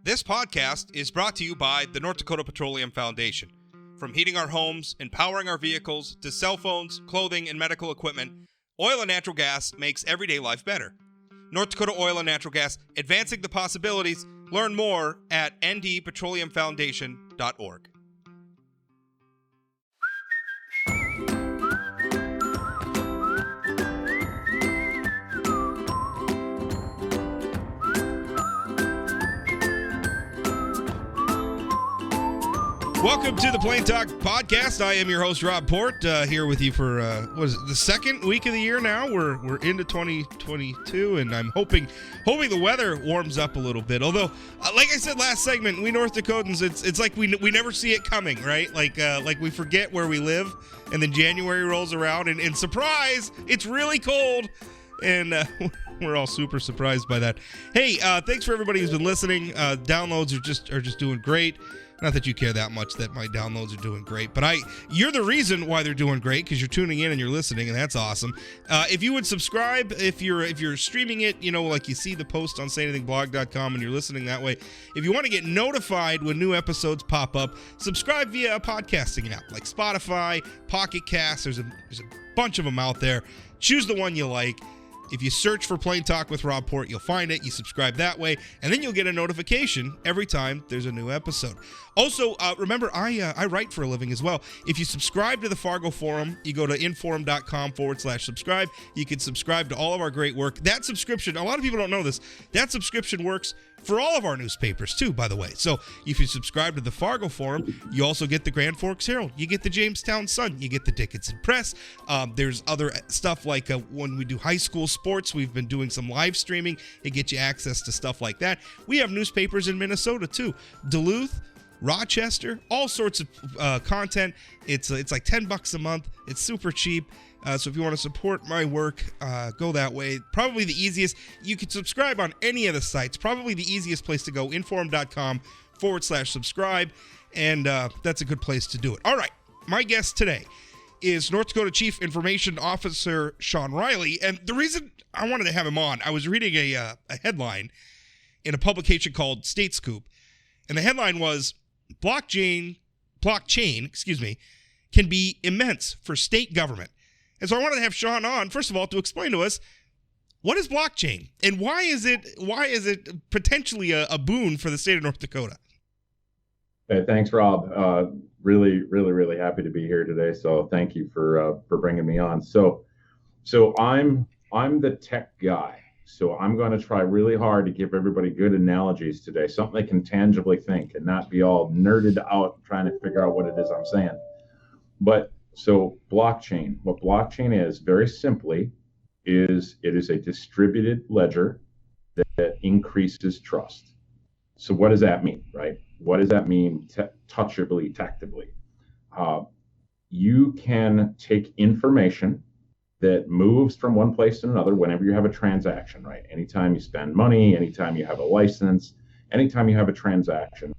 This podcast is brought to you by the North Dakota Petroleum Foundation. From heating our homes and powering our vehicles to cell phones, clothing, and medical equipment, oil and natural gas makes everyday life better. North Dakota Oil and Natural Gas, advancing the possibilities. Learn more at ndpetroleumfoundation.org. Welcome to the Plain Talk Podcast. I am your host, Rob Port, here with you for, what is it, the second week of the year now? We're into 2022, and I'm hoping the weather warms up a little bit. Although, like I said last segment, we North Dakotans, it's like we never see it coming, right? Like we forget where we live, and then January rolls around, and surprise, it's really cold, and we're all super surprised by that. Hey, thanks for everybody who's been listening. Downloads are just doing great. Not that you care that much that my downloads are doing great, but you're the reason why they're doing great, because you're tuning in and you're listening, and that's awesome. If you would subscribe, if you're streaming it, like you see the post on sayanythingblog.com and you're listening that way. If you want to get notified when new episodes pop up, subscribe via a podcasting app like Spotify, Pocket Cast. There's a bunch of them out there. Choose the one you like. If you search for Plain Talk with Rob Port, you'll find it. You subscribe that way, and then you'll get a notification every time there's a new episode. Also, remember, I write for a living as well. If you subscribe to the Fargo Forum, you go to inforum.com/subscribe. You can subscribe to all of our great work. That subscription, a lot of people don't know this, that subscription works for all of our newspapers, too, by the way. So if you subscribe to the Fargo Forum, you also get the Grand Forks Herald. You get the Jamestown Sun. You get the Dickinson Press. There's other stuff like when we do high school sports, we've been doing some live streaming. It gets you access to stuff like that. We have newspapers in Minnesota, too. Duluth, Rochester, all sorts of content. It's like $10 a month. It's super cheap. So if you want to support my work, go that way. Probably the easiest. You can subscribe on any of the sites. Probably the easiest place to go, inforum.com/subscribe. And that's a good place to do it. All right. My guest today is North Dakota Chief Information Officer Shawn Riley. And the reason I wanted to have him on, I was reading a headline in a publication called State Scoop. And the headline was, blockchain, can be immense for state government. And so I wanted to have Shawn on, first of all, to explain to us, what is blockchain and why is it potentially a boon for the state of North Dakota? Hey, thanks, Rob. Really happy to be here today. So thank you for bringing me on. So I'm the tech guy. So I'm going to try really hard to give everybody good analogies today, something they can tangibly think and not be all nerded out trying to figure out what it is I'm saying. So blockchain, what blockchain is, very simply, it is a distributed ledger that increases trust. So what does that mean, right? What does that mean touchably, tactably? You can take information that moves from one place to another whenever you have a transaction, right? Anytime you spend money, anytime you have a license, anytime you have a transaction,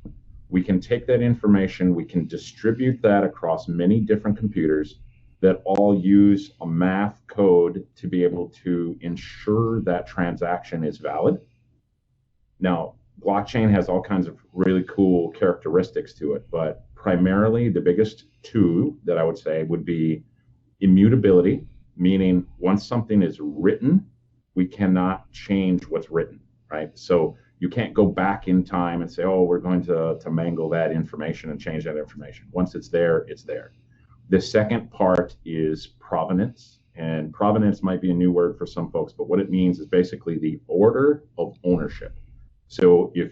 we can take that information, we can distribute that across many different computers that all use a math code to be able to ensure that transaction is valid. Now, blockchain has all kinds of really cool characteristics to it, but primarily the biggest two that I would say would be immutability, meaning once something is written, we cannot change what's written, right? So you can't go back in time and say, oh, we're going to mangle that information and change that information. Once it's there, it's there. The second part is provenance. And provenance might be a new word for some folks, but what it means is basically the order of ownership. So if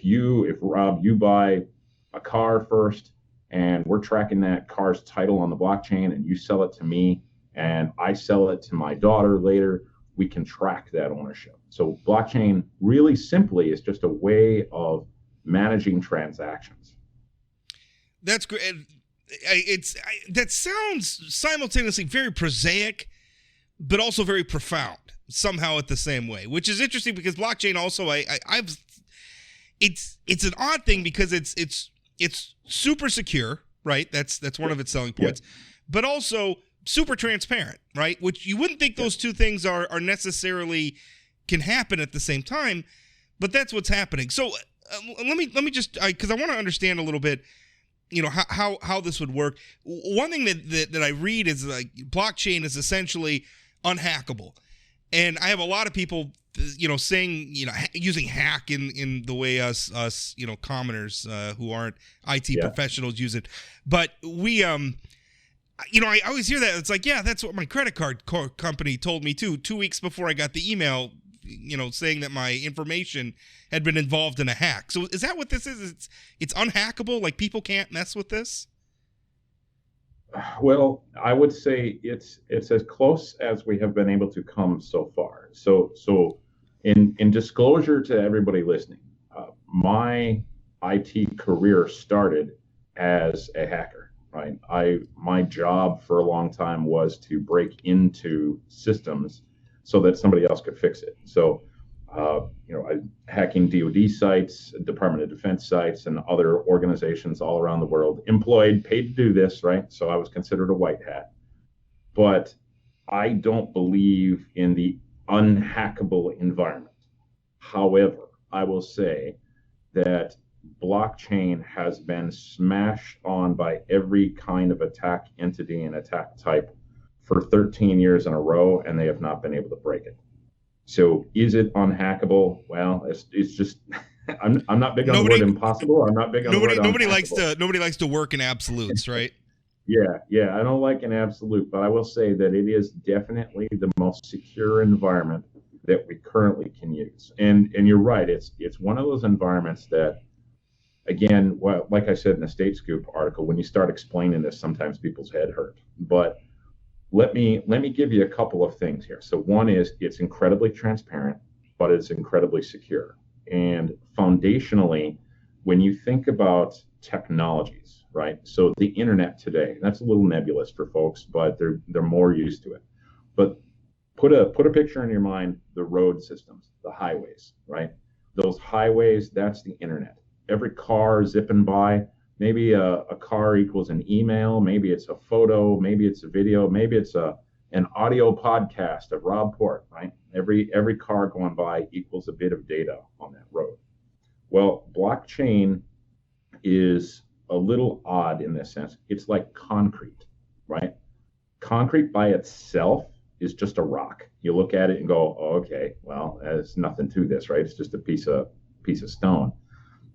Rob, you buy a car first and we're tracking that car's title on the blockchain and you sell it to me and I sell it to my daughter later, we can track that ownership. So blockchain really simply is just a way of managing transactions. That's great. That sounds simultaneously very prosaic, but also very profound somehow at the same way, which is interesting because blockchain also, it's an odd thing because it's super secure, right? That's one of its selling points, but also super transparent, right? Which you wouldn't think those two things are necessarily can happen at the same time, but that's what's happening. So let me just, because I want to understand a little bit, how this would work. One thing that I read is like blockchain is essentially unhackable, and I have a lot of people, saying, using hack in the way us commoners who aren't IT professionals use it, but we I always hear that. It's like, yeah, that's what my credit card company told me too. 2 weeks before I got the email, saying that my information had been involved in a hack. So is that what this is? It's unhackable? Like people can't mess with this? Well, I would say it's as close as we have been able to come so far. So in disclosure to everybody listening, my IT career started as a hacker. Right. My job for a long time was to break into systems so that somebody else could fix it. So, hacking DoD sites, Department of Defense sites, and other organizations all around the world, employed, paid to do this. Right. So I was considered a white hat. But I don't believe in the unhackable environment. However, I will say that blockchain has been smashed on by every kind of attack entity and attack type for 13 years in a row, and they have not been able to break it. So is it unhackable? Well, it's just I'm not big on the word impossible. I'm not big on the word unhackable. Nobody likes to work in absolutes, right? Yeah, I don't like an absolute, but I will say that it is definitely the most secure environment that we currently can use. And you're right, it's one of those environments that, again, well, like I said in the State Scoop article, when you start explaining this, sometimes people's head hurt. But let me give you a couple of things here. So one is it's incredibly transparent, but it's incredibly secure. And foundationally, when you think about technologies, right? So the internet today, that's a little nebulous for folks, but they're more used to it. But put a picture in your mind, the road systems, the highways, right? Those highways, that's the internet. Every car zipping by, maybe a car equals an email, maybe it's a photo, maybe it's a video, maybe it's an audio podcast of Rob Port, right? Every car going by equals a bit of data on that road. Well, blockchain is a little odd in this sense. It's like concrete, right? Concrete by itself is just a rock. You look at it and go, oh, okay, well, there's nothing to this, right? It's just a piece of stone.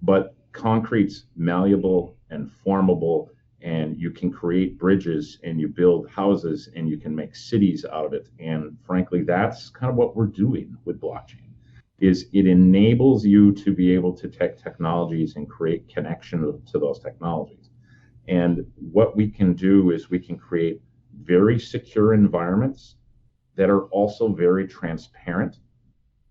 But concrete's malleable and formable, and you can create bridges and you build houses and you can make cities out of it. And frankly, that's kind of what we're doing with blockchain, is it enables you to be able to take technologies and create connection to those technologies. And what we can do is we can create very secure environments that are also very transparent.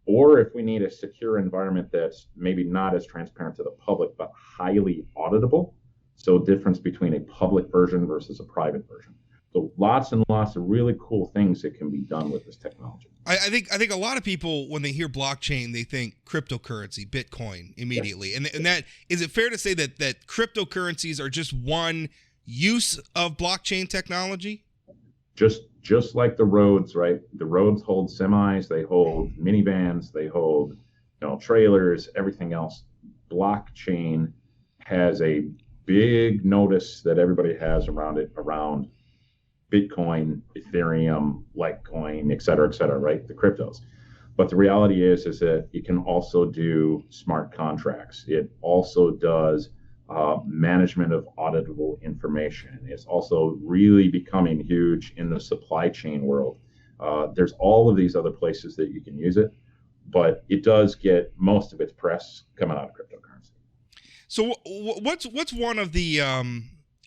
Or if we need a secure environment that's maybe not as transparent to the public, but highly auditable. So difference between a public version versus a private version. So lots and lots of really cool things that can be done with this technology. I think a lot of people, when they hear blockchain, they think cryptocurrency, Bitcoin immediately. Yes. And that, is it fair to say that cryptocurrencies are just one use of blockchain technology? Just like the roads, right? The roads hold semis, they hold minivans, they hold trailers, everything else. Blockchain has a big notice that everybody has around it, around Bitcoin, Ethereum, Litecoin, et cetera, right? The cryptos. But the reality is that it can also do smart contracts. It also does management of auditable information. It's also really becoming huge in the supply chain world. There's all of these other places that you can use it, but it does get most of its press coming out of cryptocurrency. So what's one of the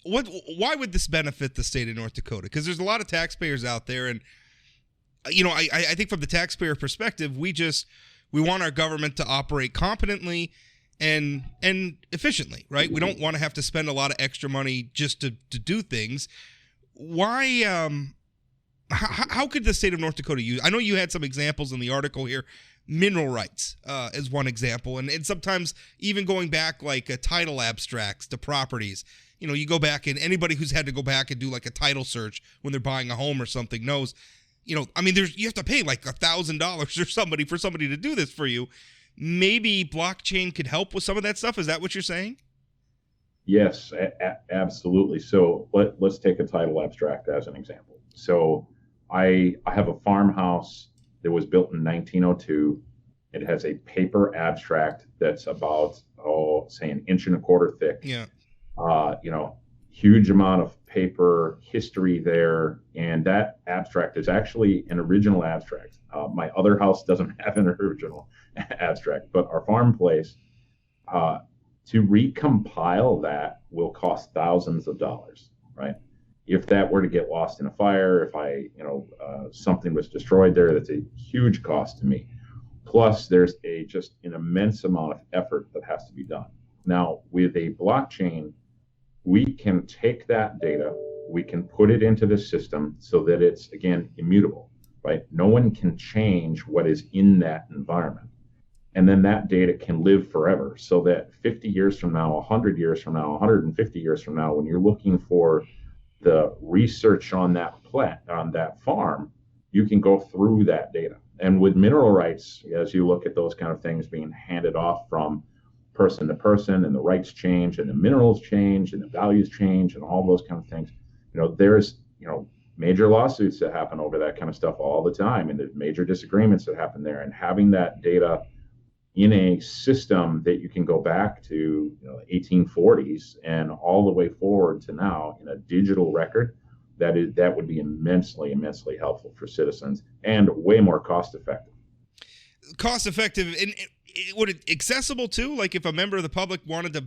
why would this benefit the state of North Dakota? Because there's a lot of taxpayers out there, and I think from the taxpayer perspective, we want our government to operate competently and efficiently, right? We don't want to have to spend a lot of extra money just to do things. Why? How could the state of North Dakota use? I know you had some examples in the article here. Mineral rights is one example, and sometimes even going back like title abstracts to properties. You go back, and anybody who's had to go back and do like a title search when they're buying a home or something knows. You have to pay like $1,000 or somebody to do this for you. maybe blockchain could help with some of that stuff. Is that what you're saying? Yes, absolutely. So let's take a title abstract as an example. So I have a farmhouse that was built in 1902. It has a paper abstract that's about, say, an inch and a quarter thick. Yeah. Huge amount of paper history there. And that abstract is actually an original abstract. My other house doesn't have an original abstract, but our farm place, to recompile that will cost thousands of dollars, right? If that were to get lost in a fire, if something was destroyed there, that's a huge cost to me. Plus, there's just an immense amount of effort that has to be done. Now, with a blockchain, we can take that data, we can put it into the system so that it's, again, immutable, right? No one can change what is in that environment. And then that data can live forever, so that 50 years from now, 100 years from now, 150 years from now, when you're looking for the research on that farm, you can go through that data. And with mineral rights, as you look at those kind of things being handed off from person to person, and the rights change, and the minerals change, and the values change, and all those kind of things, there's major lawsuits that happen over that kind of stuff all the time, and there's major disagreements that happen there. And having that data in a system that you can go back to 1840s and all the way forward to now in a digital record, that would be immensely helpful for citizens and way more cost effective. And would it accessible too? Like if a member of the public wanted to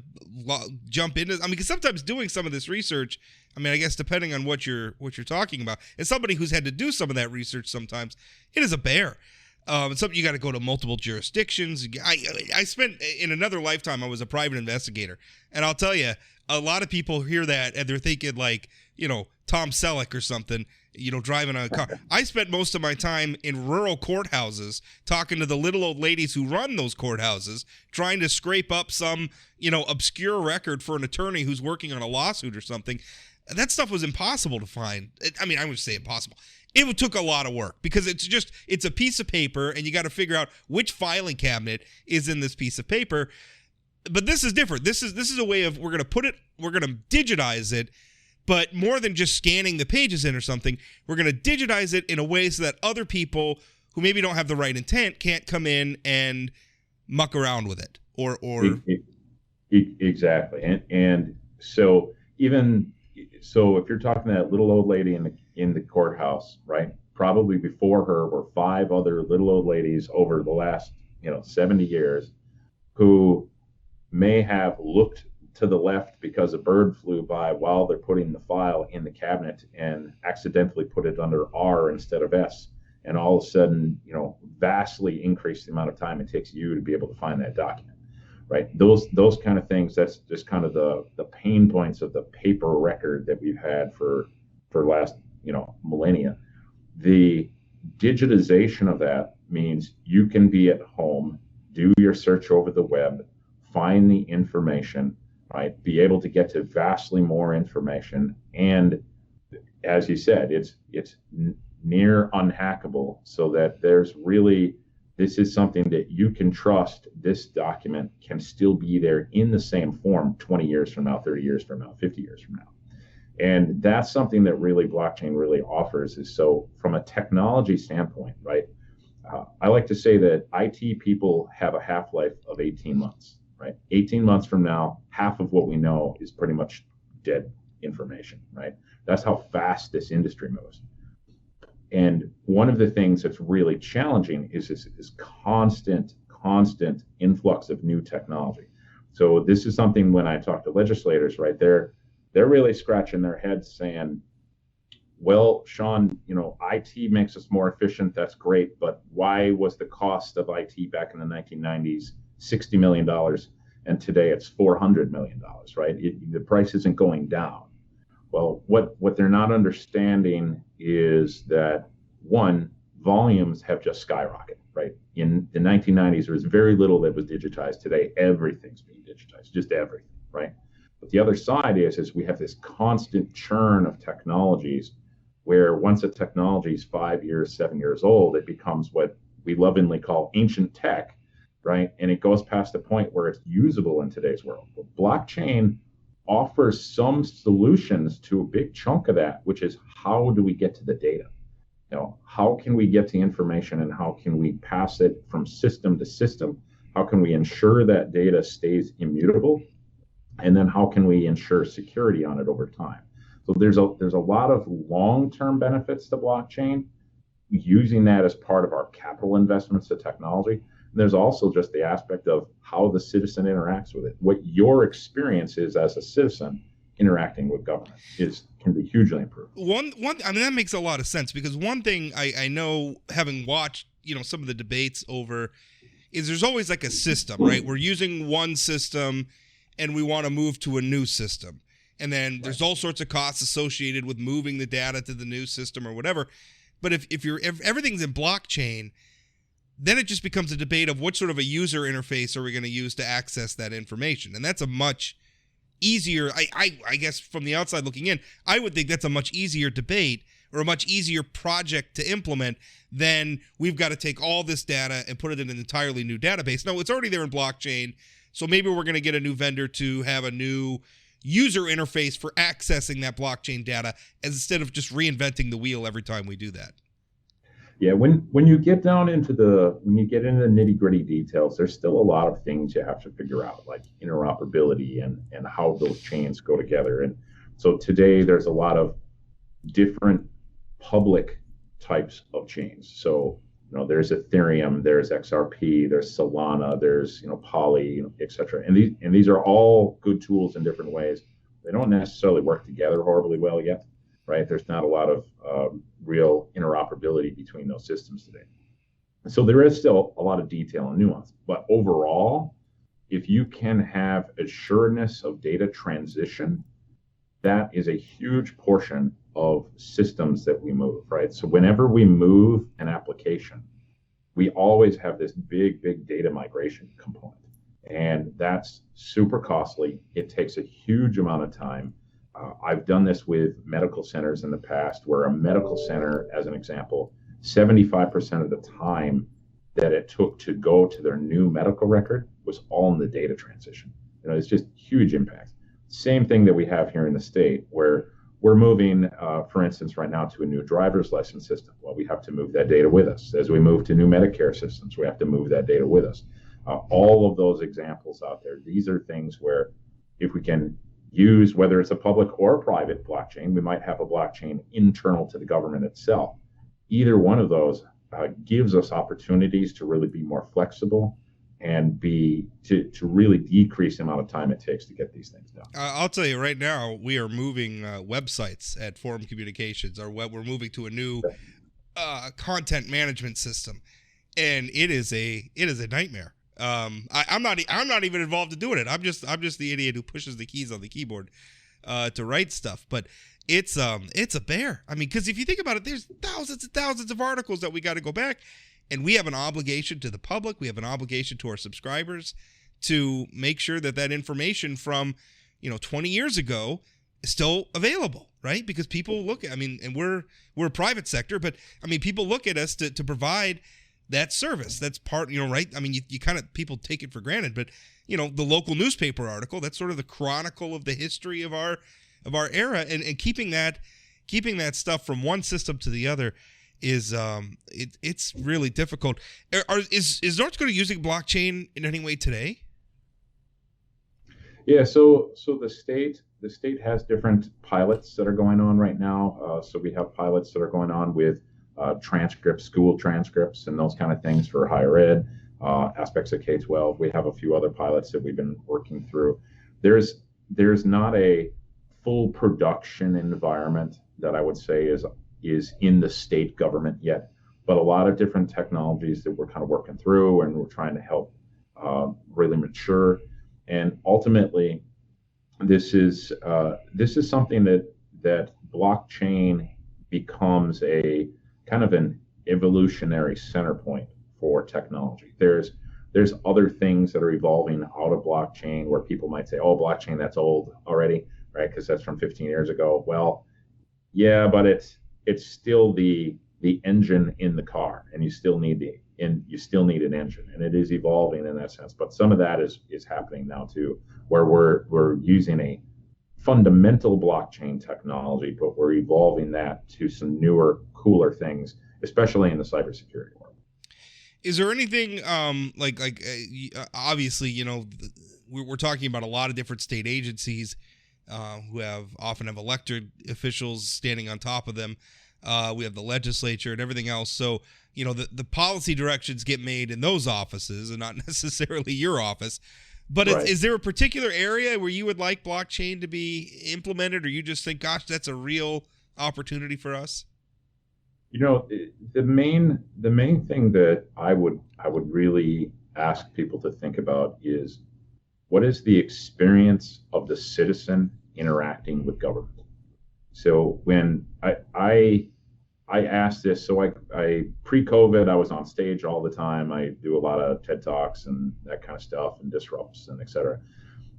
jump into, because sometimes doing some of this research, I guess depending on what you're talking about, as somebody who's had to do some of that research, sometimes it is a bear. It's something you got to go to multiple jurisdictions. I spent, in another lifetime, I was a private investigator. And I'll tell you, a lot of people hear that and they're thinking like, Tom Selleck or something, driving a car. I spent most of my time in rural courthouses talking to the little old ladies who run those courthouses, trying to scrape up some, obscure record for an attorney who's working on a lawsuit or something. That stuff was impossible to find. I would say impossible. It took a lot of work because it's a piece of paper and you got to figure out which filing cabinet is in this piece of paper. But this is different. This is a way of, we're going to digitize it, but more than just scanning the pages in or something, we're going to digitize it in a way so that other people who maybe don't have the right intent can't come in and muck around with it or exactly. And so if you're talking to that little old lady in the courthouse, right? Probably before her were 5 other little old ladies over the last 70 years who may have looked to the left because a bird flew by while they're putting the file in the cabinet and accidentally put it under R instead of S, and all of a sudden vastly increase the amount of time it takes you to be able to find that document. Right, those kind of things. That's just kind of the pain points of the paper record that we've had for last millennia. The digitization of that means you can be at home, do your search over the web, find the information, right? Be able to get to vastly more information, and as you said, it's near unhackable, so that this is something that you can trust. This document can still be there in the same form 20 years from now, 30 years from now, 50 years from now. And that's something that really blockchain really offers. Is so from a technology standpoint, right? I like to say that IT people have a half-life of 18 months, right? 18 months from now, half of what we know is pretty much dead information, right? That's how fast this industry moves. And one of the things that's really challenging is this constant influx of new technology. So this is something, when I talk to legislators, right, they're really scratching their heads saying, well, Shawn, IT makes us more efficient. That's great. But why was the cost of IT back in the 1990s $60 million and today it's $400 million, right? The price isn't going down. Well, what they're not understanding is that, one, volumes have just skyrocketed, right? In the 1990s, there was very little that was digitized. Today, everything's being digitized, just everything, right? But the other side is we have this constant churn of technologies where once a technology is 5 years, 7 years old, it becomes what we lovingly call ancient tech. right? And it goes past the point where it's usable in today's world. But blockchain offers some solutions to a big chunk of that, which is how do we get to the data? How can we get the information and how can we pass it from system to system? How can we ensure that data stays immutable? And then how can we ensure security on it over time? So there's a lot of long-term benefits to blockchain, using that as part of our capital investments to technology. And there's also just the aspect of how the citizen interacts with it. What your experience is as a citizen interacting with government can be hugely improved. I mean, that makes a lot of sense, because one thing I know, having watched, some of the debates over, is there's always like a system, right? We're using one system and we want to move to a new system. And then there's all sorts of costs associated with moving the data to the new system or whatever. But if everything's in blockchain, then it just becomes a debate of what sort of a user interface are we going to use to access that information. And that's a much easier, I guess from the outside looking in, I would think that's a much easier debate or a much easier project to implement than we've got to take all this data and put it in an entirely new database. No, it's already there in blockchain. So maybe we're going to get a new vendor to have a new user interface for accessing that blockchain data, instead of just reinventing the wheel every time we do that. Yeah, when you get into the nitty gritty details, there's still a lot of things you have to figure out, like interoperability and how those chains go together. And so today there's a lot of different public types of chains. So there's Ethereum, there's XRP, there's Solana, there's Poly, etc. And these are all good tools in different ways. They don't necessarily work together horribly well yet, right? There's not a lot of real interoperability between those systems today. So there is still a lot of detail and nuance. But overall, if you can have assuredness of data transition, that is a huge portion of systems that we move, right? So whenever we move an application, we always have this big data migration component. And that's super costly. It takes a huge amount of time. I've done this with medical centers in the past, where a medical center, as an example, 75% of the time that it took to go to their new medical record was all in the data transition. It's just huge impact. Same thing that we have here in the state, where we're moving, for instance, right now to a new driver's license system. Well, we have to move that data with us. As we move to new Medicare systems, we have to move that data with us. All of those examples out there, these are things where if we can use, whether it's a public or a private blockchain, we might have a blockchain internal to the government itself. Either one of those gives us opportunities to really be more flexible and to really decrease the amount of time it takes to get these things done. I'll tell you right now, we are moving websites at Forum Communications. We're moving to a new content management system, and it is a nightmare. I'm not even involved in doing it. I'm just the idiot who pushes the keys on the keyboard to write stuff. But it's a bear. I mean, because if you think about it, there's thousands and thousands of articles that we got to go back. And we have an obligation to the public. We have an obligation to our subscribers to make sure that information from, 20 years ago is still available, right? Because people look at, and we're a private sector, but people look at us to provide that service. That's part, right? You kind of, people take it for granted, but the local newspaper article, that's sort of the chronicle of the history of our era, and keeping that stuff from one system to the other is it's really difficult. Is North Dakota using blockchain in any way today? Yeah, so the state has different pilots that are going on right now. So we have pilots that are going on with transcripts, school transcripts, and those kind of things for higher ed, aspects of K-12. We have a few other pilots that we've been working through. There's not a full production environment that I would say is in the state government yet, but a lot of different technologies that we're kind of working through and we're trying to help really mature. And ultimately, this is something that blockchain becomes a kind of an evolutionary center point for technology. There's other things that are evolving out of blockchain where people might say, oh, blockchain, that's old already, right? Because that's from 15 years ago. Well, yeah, but it's still the engine in the car, and you still need and you still need an engine, and it is evolving in that sense. But some of that is happening now too, where we're using a fundamental blockchain technology, but we're evolving that to some newer, cooler things, especially in the cybersecurity world. Is there anything obviously, we're talking about a lot of different state agencies who often have elected officials standing on top of them. We have the legislature and everything else. So, the policy directions get made in those offices and not necessarily your office. But right. Is there a particular area where you would like blockchain to be implemented, or you just think, gosh, that's a real opportunity for us? The main thing that I would really ask people to think about is, what is the experience of the citizen interacting with government? So when I asked this, so I pre-COVID, I was on stage all the time. I do a lot of TED Talks and that kind of stuff and disrupts and et cetera.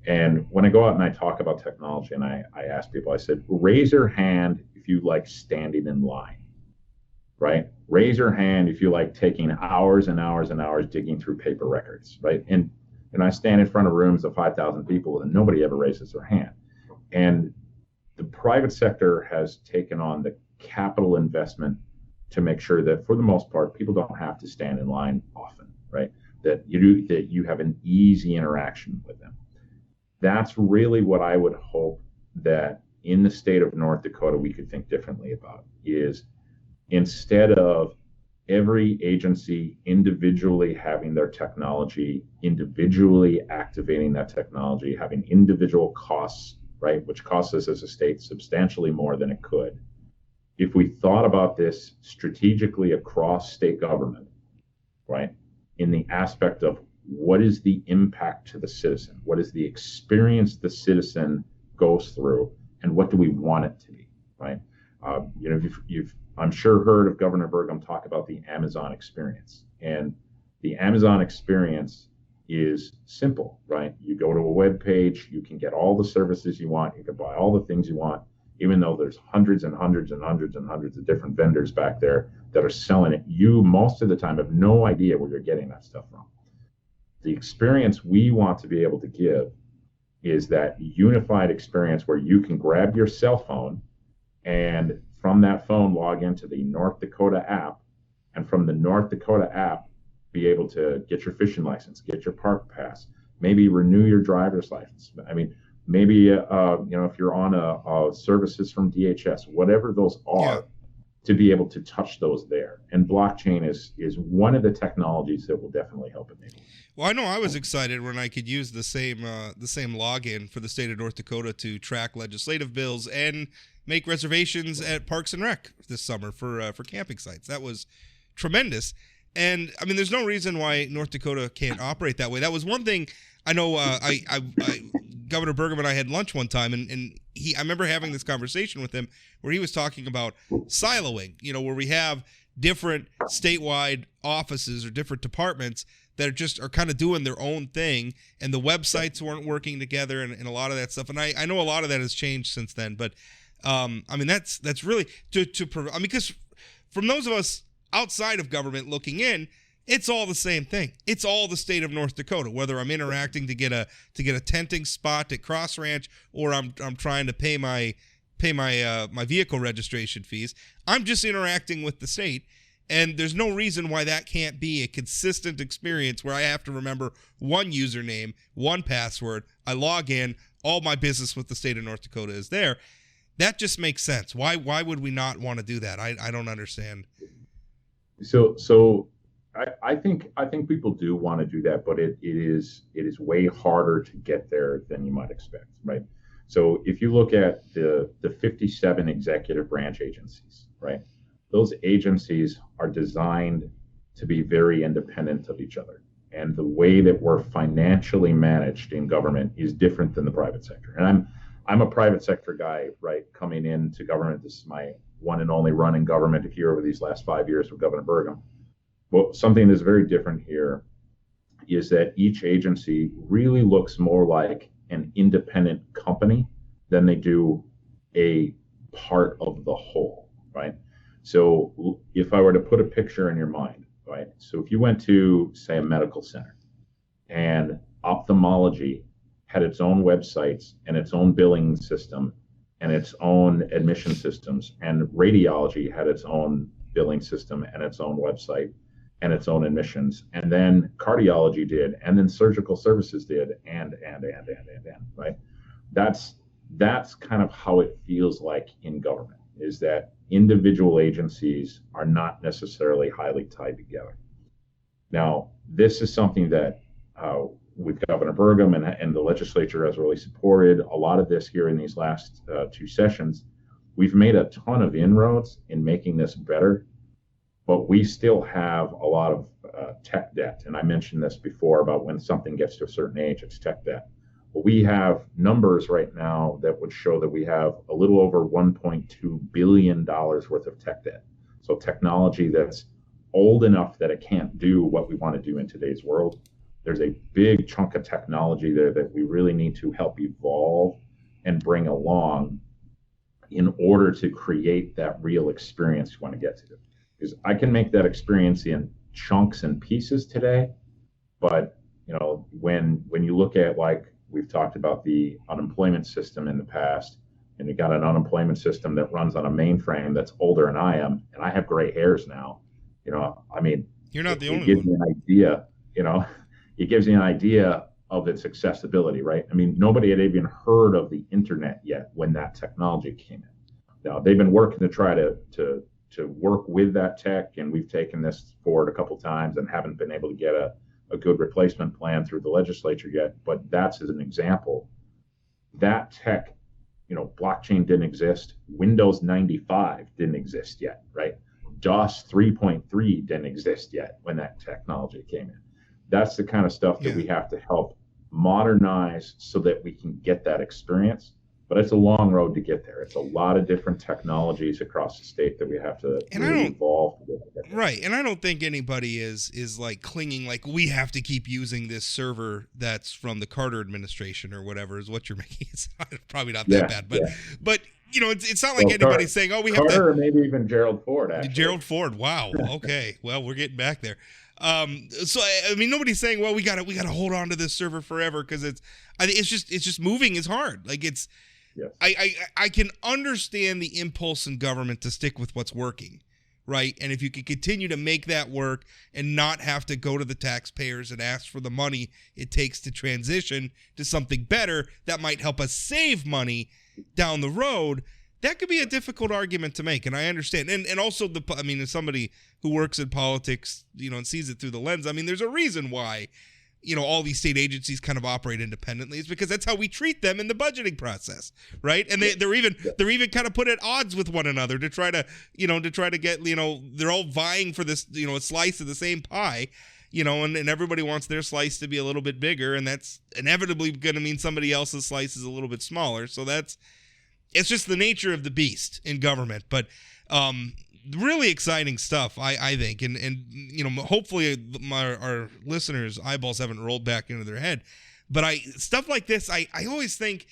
And when I go out and I talk about technology and I ask people, I said, raise your hand if you like standing in line. Right? Raise your hand if you like taking hours and hours and hours digging through paper records, right? And I stand in front of rooms of 5,000 people and nobody ever raises their hand. And the private sector has taken on the capital investment to make sure that, for the most part, people don't have to stand in line often, right? That you have an easy interaction with them. That's really what I would hope that in the state of North Dakota we could think differently about, is instead of every agency individually having their technology, individually activating that technology, having individual costs, right, which costs us as a state substantially more than it could. If we thought about this strategically across state government, right, in the aspect of what is the impact to the citizen, what is the experience the citizen goes through, and what do we want it to be, right? You've I'm sure heard of Governor Burgum talk about the Amazon experience. And the Amazon experience is simple, right? You go to a web page, you can get all the services you want, you can buy all the things you want, even though there's hundreds and hundreds and hundreds and hundreds of different vendors back there that are selling it. You, most of the time, have no idea where you're getting that stuff from. The experience we want to be able to give is that unified experience where you can grab your cell phone and from that phone log into the North Dakota app, and from the North Dakota app be able to get your fishing license, get your park pass, maybe renew your driver's license. I mean, maybe if you're on a services from DHS, whatever those are, to be able to touch those there. And blockchain is one of the technologies that will definitely help it. Maybe. Well, I know I was excited when I could use the same login for the state of North Dakota to track legislative bills and make reservations at Parks and Rec this summer for camping sites. That was tremendous. And I mean, there's no reason why North Dakota can't operate that way. That was one thing I know. Governor Burgum and I had lunch one time, and I remember having this conversation with him where he was talking about siloing, where we have different statewide offices or different departments that are kind of doing their own thing, and the websites weren't working together and a lot of that stuff. And I know a lot of that has changed since then, but I mean, that's really because from those of us outside of government looking in, it's all the same thing. It's all the state of North Dakota, whether I'm interacting to get a tenting spot at Cross Ranch or I'm trying to pay my vehicle registration fees. I'm just interacting with the state, and there's no reason why that can't be a consistent experience where I have to remember one username, one password, I log in, all my business with the state of North Dakota is there. That just makes sense. Why would we not want to do that? I don't understand. So I think people do want to do that, but it is way harder to get there than you might expect, right? So if you look at the 57 executive branch agencies, right? Those agencies are designed to be very independent of each other. And the way that we're financially managed in government is different than the private sector. And I'm a private sector guy, right? Coming into government, this is my one and only run in government here over these last 5 years with Governor Burgum. Well, something that's very different here is that each agency really looks more like an independent company than they do a part of the whole, right? So if I were to put a picture in your mind, right? So if you went to, say, a medical center and ophthalmology had its own websites and its own billing system and its own admission systems, and radiology had its own billing system and its own website and its own admissions, and then cardiology did, and then surgical services did, and, right? That's kind of how it feels like in government, is that individual agencies are not necessarily highly tied together. Now, this is something that with Governor Burgum and the legislature has really supported a lot of this here in these last two sessions. We've made a ton of inroads in making this better, but we still have a lot of tech debt. And I mentioned this before about when something gets to a certain age, it's tech debt. But we have numbers right now that would show that we have a little over $1.2 billion worth of tech debt. So technology that's old enough that it can't do what we want to do in today's world. There's a big chunk of technology there that we really need to help evolve and bring along in order to create that real experience you want to get to. Because I can make that experience in chunks and pieces today, but when you look at, like we've talked about, the unemployment system in the past, and you got an unemployment system that runs on a mainframe that's older than I am, and I have gray hairs now. I mean, you're not the only one. It gives you an idea, it gives you an idea of its accessibility, right? I mean, nobody had even heard of the internet yet when that technology came in. Now, they've been working to try to work with that tech, and we've taken this forward a couple times and haven't been able to get a good replacement plan through the legislature yet. But that's as an example. That tech, blockchain didn't exist. Windows 95 didn't exist yet, right? DOS 3.3 didn't exist yet when that technology came in. That's the kind of stuff that we have to help modernize so that we can get that experience. But it's a long road to get there. It's a lot of different technologies across the state that we have to really evolve to get there. Right, and I don't think anybody is like clinging, like we have to keep using this server that's from the Carter administration or whatever is what you're making. It's probably not that bad, but it's not like anybody's saying, oh, we have Carter to. or maybe even Gerald Ford. Actually, Gerald Ford. Wow. Okay. Well, we're getting back there. So I mean, nobody's saying, well, we got to hold on to this server forever because it's just moving is hard. Like it's. Yes. I can understand the impulse in government to stick with what's working, right? And if you can continue to make that work and not have to go to the taxpayers and ask for the money it takes to transition to something better that might help us save money down the road, that could be a difficult argument to make. And I understand. And also, as somebody who works in politics, and sees it through the lens, I mean, there's a reason why all these state agencies kind of operate independently. Is because that's how we treat them in the budgeting process, right? And they're even kind of put at odds with one another to try to get, they're all vying for this, a slice of the same pie, and everybody wants their slice to be a little bit bigger, and that's inevitably going to mean somebody else's slice is a little bit smaller. So it's just the nature of the beast in government. But really exciting stuff, I think, and hopefully our listeners' eyeballs haven't rolled back into their head. But stuff like this, I always think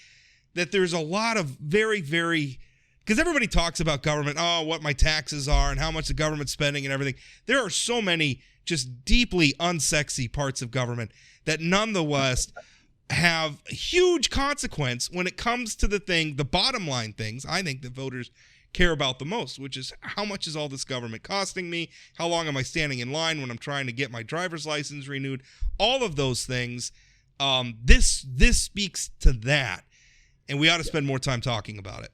that there's a lot of very, very, because everybody talks about government, what my taxes are and how much the government's spending and everything. There are so many just deeply unsexy parts of government that nonetheless have huge consequence when it comes to the bottom line things I think that voters care about the most, which is how much is all this government costing me? How long am I standing in line when I'm trying to get my driver's license renewed? All of those things. This speaks to that, and we ought to spend more time talking about it.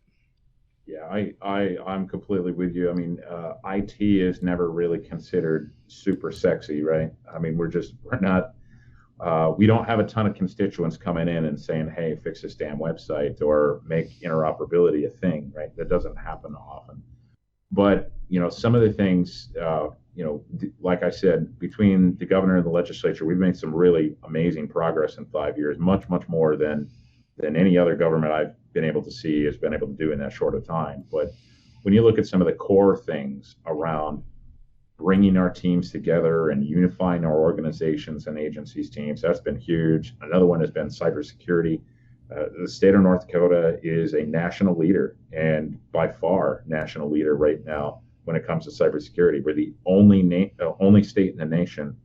Yeah, I'm completely with you. I mean, IT is never really considered super sexy, right? I mean, we don't have a ton of constituents coming in and saying, hey, fix this damn website or make interoperability a thing, right? That doesn't happen often. But, some of the things, like I said, between the governor and the legislature, we've made some really amazing progress in 5 years, much, much more than any other government I've been able to see has been able to do in that short of time. But when you look at some of the core things around bringing our teams together and unifying our organizations and agencies teams, that's been huge. Another one has been cybersecurity. The state of North Dakota is a national leader, and by far national leader right now when it comes to cybersecurity. We're the only state in the nation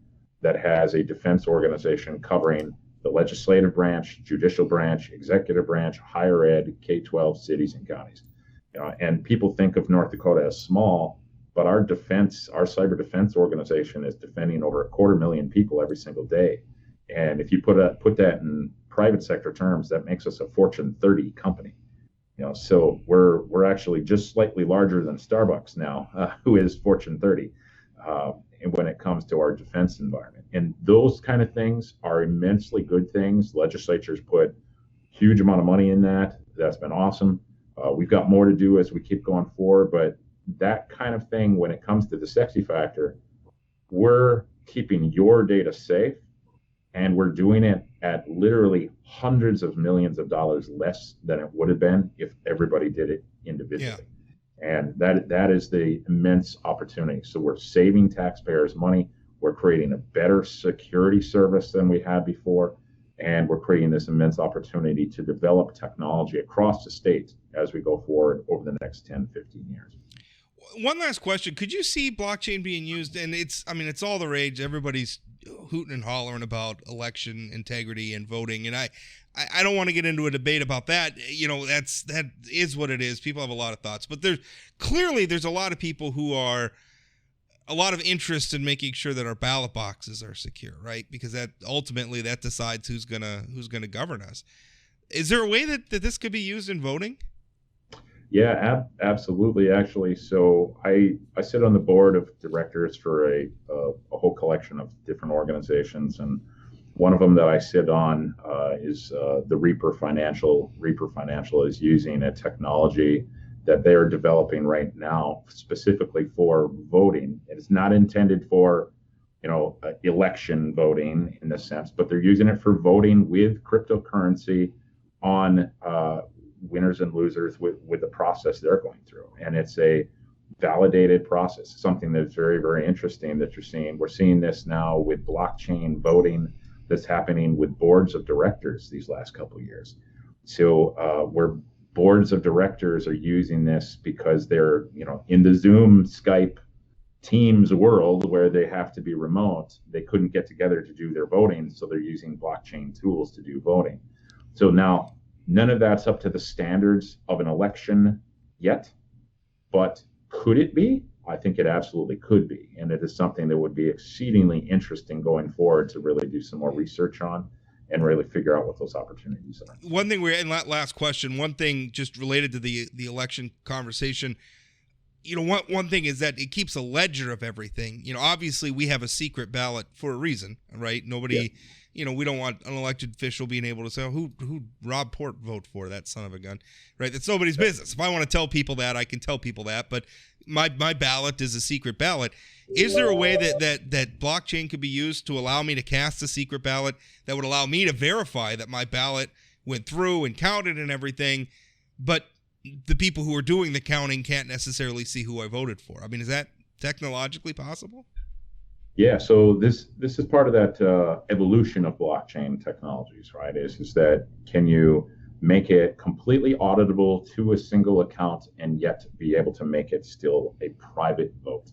that has a defense organization covering the legislative branch, judicial branch, executive branch, higher ed, K-12, cities and counties. And people think of North Dakota as small, but our cyber defense organization is defending over 250,000 people every single day. And if you put that in private sector terms, that makes us a Fortune 30 company. So we're actually just slightly larger than Starbucks now, who is Fortune 30, when it comes to our defense environment. And those kind of things are immensely good things. Legislatures put huge amount of money in that. That's been awesome. We've got more to do as we keep going forward, but that kind of thing, when it comes to the sexy factor, we're keeping your data safe, and we're doing it at literally hundreds of millions of dollars less than it would have been if everybody did it individually. Yeah. And that is the immense opportunity. So we're saving taxpayers money. We're creating a better security service than we had before. And we're creating this immense opportunity to develop technology across the state as we go forward over the next 10, 15 years. One last question. Could you see blockchain being used? And it's all the rage. Everybody's hooting and hollering about election integrity and voting. And I don't want to get into a debate about that. That is what it is. People have a lot of thoughts, but there's a lot of people who are a lot of interest in making sure that our ballot boxes are secure, right? Because that ultimately decides who's gonna govern us. Is there a way that this could be used in voting? Yeah, absolutely. Actually, so I sit on the board of directors for a whole collection of different organizations, and one of them that I sit on is the Reaper Financial. Reaper Financial is using a technology that they're developing right now specifically for voting. It's not intended for election voting in this sense, but they're using it for voting with cryptocurrency on winners and losers with the process they're going through. And it's a validated process, something that's very, very interesting that you're seeing. We're seeing this now with blockchain voting that's happening with boards of directors these last couple of years. So where boards of directors are using this because they're in the Zoom, Skype, Teams world where they have to be remote, they couldn't get together to do their voting, so they're using blockchain tools to do voting. So now none of that's up to the standards of an election yet, but could it be? I think it absolutely could be. And it is something that would be exceedingly interesting going forward to really do some more research on and really figure out what those opportunities are. One thing last question, one thing just related to the election conversation, one thing is that it keeps a ledger of everything. Obviously we have a secret ballot for a reason, right? Nobody, we don't want an elected official being able to say, who Rob Port vote for, that son of a gun, right? That's nobody's business. If I want to tell people that, I can tell people that, but my ballot is a secret ballot. Is there a way that blockchain could be used to allow me to cast a secret ballot that would allow me to verify that my ballot went through and counted and everything, but the people who are doing the counting can't necessarily see who I voted for? I mean, is that technologically possible? Yeah, so this is part of that evolution of blockchain technologies, right? Is that can you make it completely auditable to a single account and yet be able to make it still a private vote?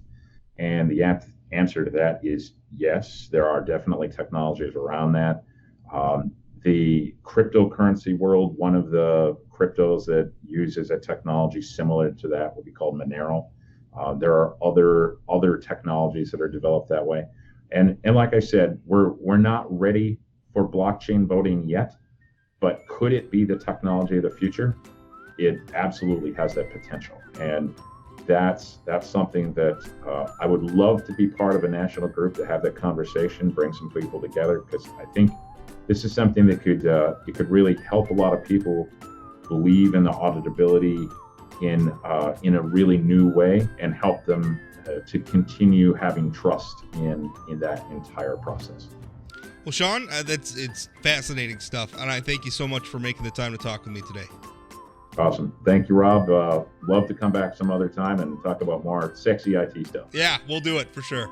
And the answer to that is yes. There are definitely technologies around that. The cryptocurrency world, one of the cryptos that uses a technology similar to that would be called Monero. There are other technologies that are developed that way. And like I said, we're not ready for blockchain voting yet, but could it be the technology of the future? It absolutely has that potential. And that's something that I would love to be part of a national group to have that conversation, bring some people together, because I think this is something that could really help a lot of people believe in the auditability in a really new way and help them to continue having trust in that entire process. Well, Shawn, it's fascinating stuff, and I thank you so much for making the time to talk with me today. Awesome. Thank you, Rob. Love to come back some other time and talk about more sexy IT stuff. Yeah, we'll do it for sure.